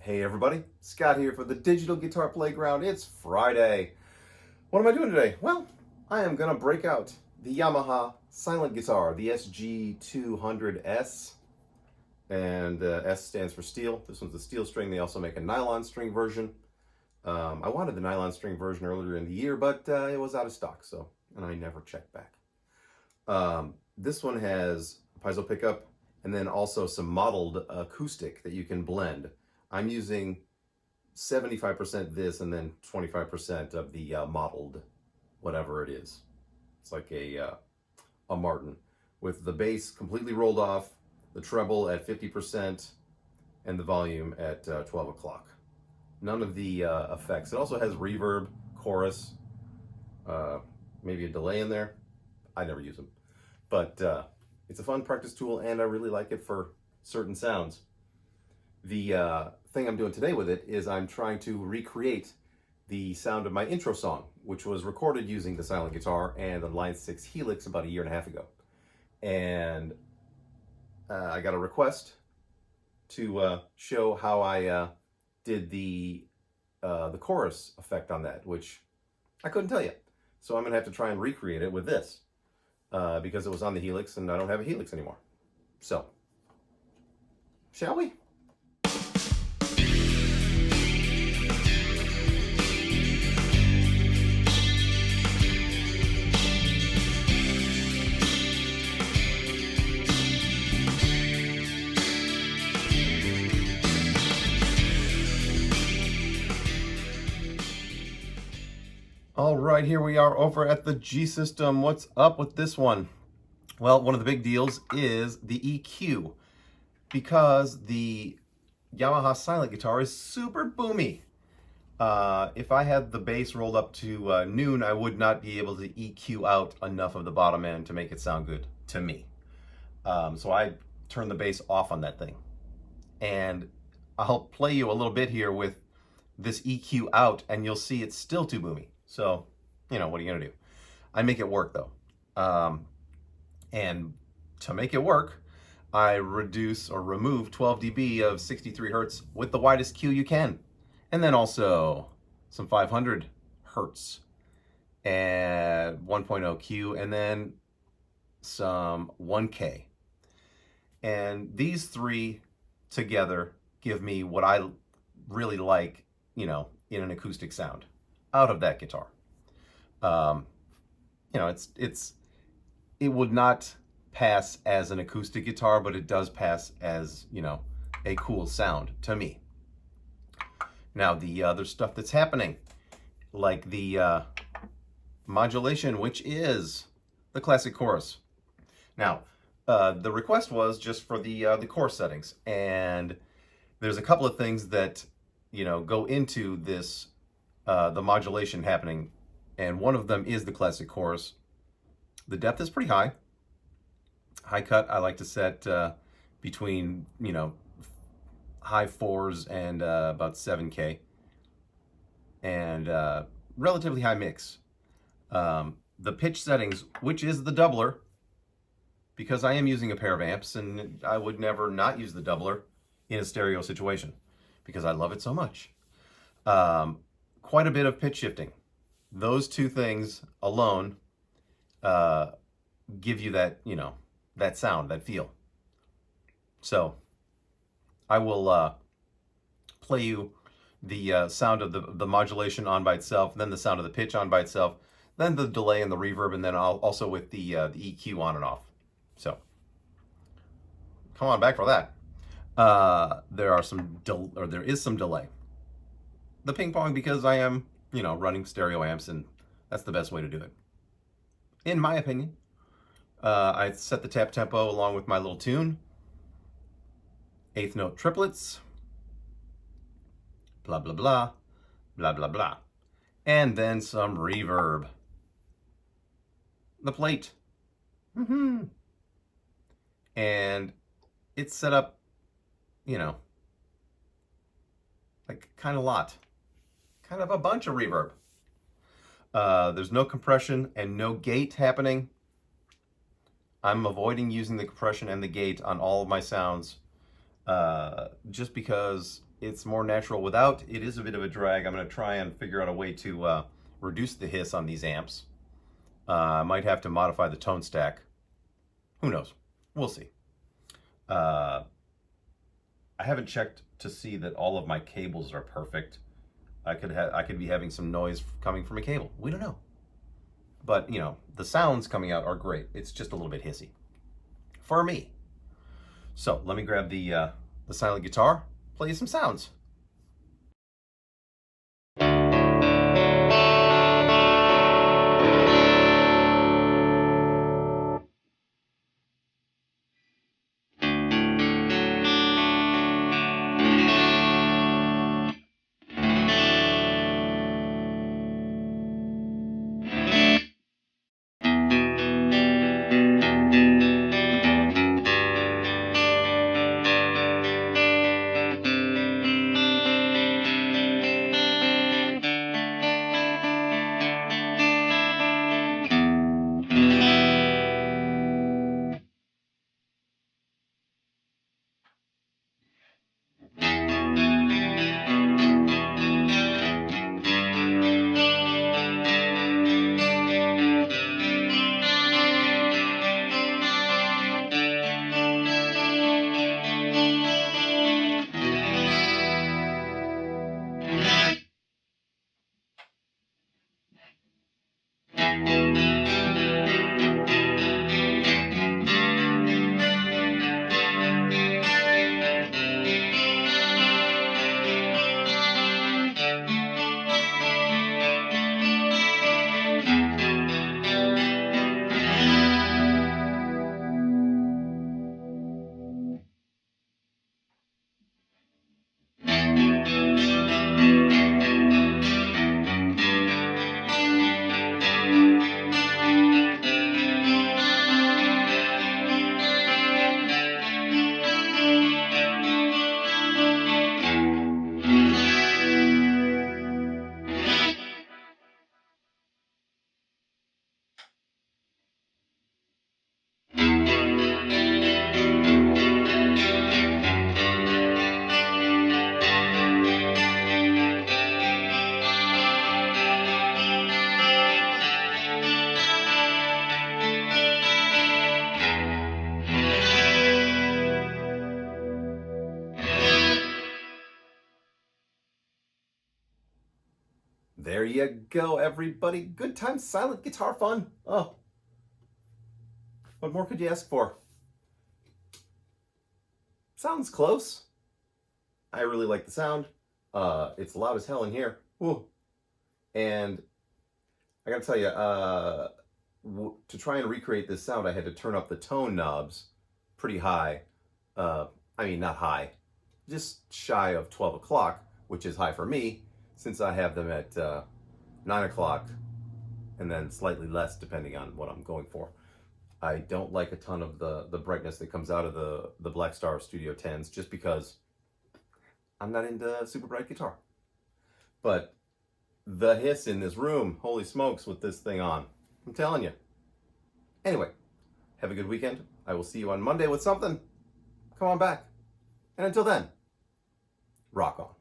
Hey everybody, Scott here for the Digital Guitar Playground. It's Friday. What am I doing today? Well, I am gonna break out the Yamaha silent guitar, the SG200S, and S stands for steel. This one's the steel string. They also make a nylon string version. I wanted the nylon string version earlier in the year, but it was out of stock, and I never checked back. This one has a piezo pickup and then also some modeled acoustic that you can blend. I'm using 75% this and then 25% of the modeled whatever it is. It's like a Martin with the bass completely rolled off, the treble at 50%, and the volume at 12 o'clock. None of the effects. It also has reverb, chorus, maybe a delay in there. I never use them. But it's a fun practice tool, and I really like it for certain sounds. The thing I'm doing today with it is I'm trying to recreate the sound of my intro song, which was recorded using the silent guitar and the Line 6 Helix about 1.5 years ago. And I got a request to show how I did the chorus effect on that, which I couldn't tell you. So I'm gonna have to try and recreate it with this because it was on the Helix and I don't have a Helix anymore. So, shall we? All right, here we are over at the G System. What's up with this one? Well, one of the big deals is the EQ, because the Yamaha silent guitar is super boomy. If I had the bass rolled up to noon, I would not be able to EQ out enough of the bottom end to make it sound good to me. So I turned the bass off on that thing. And I'll play you a little bit here with this EQ out, and you'll see it's still too boomy. So, you know, what are you gonna do? I make it work though. And to make it work, I reduce or remove 12 dB of 63 hertz with the widest Q you can. And then also some 500 hertz and 1.0 Q, and then some 1K. And these three together give me what I really like, you know, in an acoustic sound out of that guitar. You know, it would not pass as an acoustic guitar, but it does pass as, you know, a cool sound to me. Now, the other stuff that's happening, like the modulation, which is the classic chorus. Now, the request was just for the chorus settings, and there's a couple of things that, you know, go into this the modulation happening, and one of them is the classic chorus. The depth is pretty high. High cut I like to set between, you know, high 4s and about 7K, and relatively high mix. The pitch settings, which is the doubler, because I am using a pair of amps, and I would never not use the doubler in a stereo situation because I love it so much. Quite a bit of pitch shifting. Those two things alone give you that, you know, that sound, that feel. So I will play you the sound of the modulation on by itself, then the sound of the pitch on by itself, then the delay and the reverb, and then I'll also with the EQ on and off. So come on back for that. There is some delay. The ping pong, because I am, you know, running stereo amps, and that's the best way to do it, in my opinion. I set the tap tempo along with my little tune, 8th note triplets, blah blah blah, blah blah blah, and then some reverb. The plate, and it's set up, you know, like kind of a bunch of reverb. There's no compression and no gate happening. I'm avoiding using the compression and the gate on all of my sounds just because it's more natural without. It is a bit of a drag. I'm going to try and figure out a way to reduce the hiss on these amps. I might have to modify the tone stack. Who knows? We'll see. I haven't checked to see that all of my cables are perfect. I could be having some noise coming from a cable. We don't know. But, you know, the sounds coming out are great. It's just a little bit hissy. For me. So, let me grab the silent guitar, play you some sounds. There you go, everybody. Good time silent guitar fun. Oh, what more could you ask for? Sounds close. I really like the sound. It's loud as hell in here. Ooh. And I gotta tell you, to try and recreate this sound, I had to turn up the tone knobs pretty high. I mean, not high, just shy of 12 o'clock, which is high for me, since I have them at 9 o'clock and then slightly less depending on what I'm going for. I don't like a ton of the brightness that comes out of the Black Star Studio 10s just because I'm not into super bright guitar. But the hiss in this room, holy smokes, with this thing on. I'm telling you. Anyway, have a good weekend. I will see you on Monday with something. Come on back. And until then, rock on.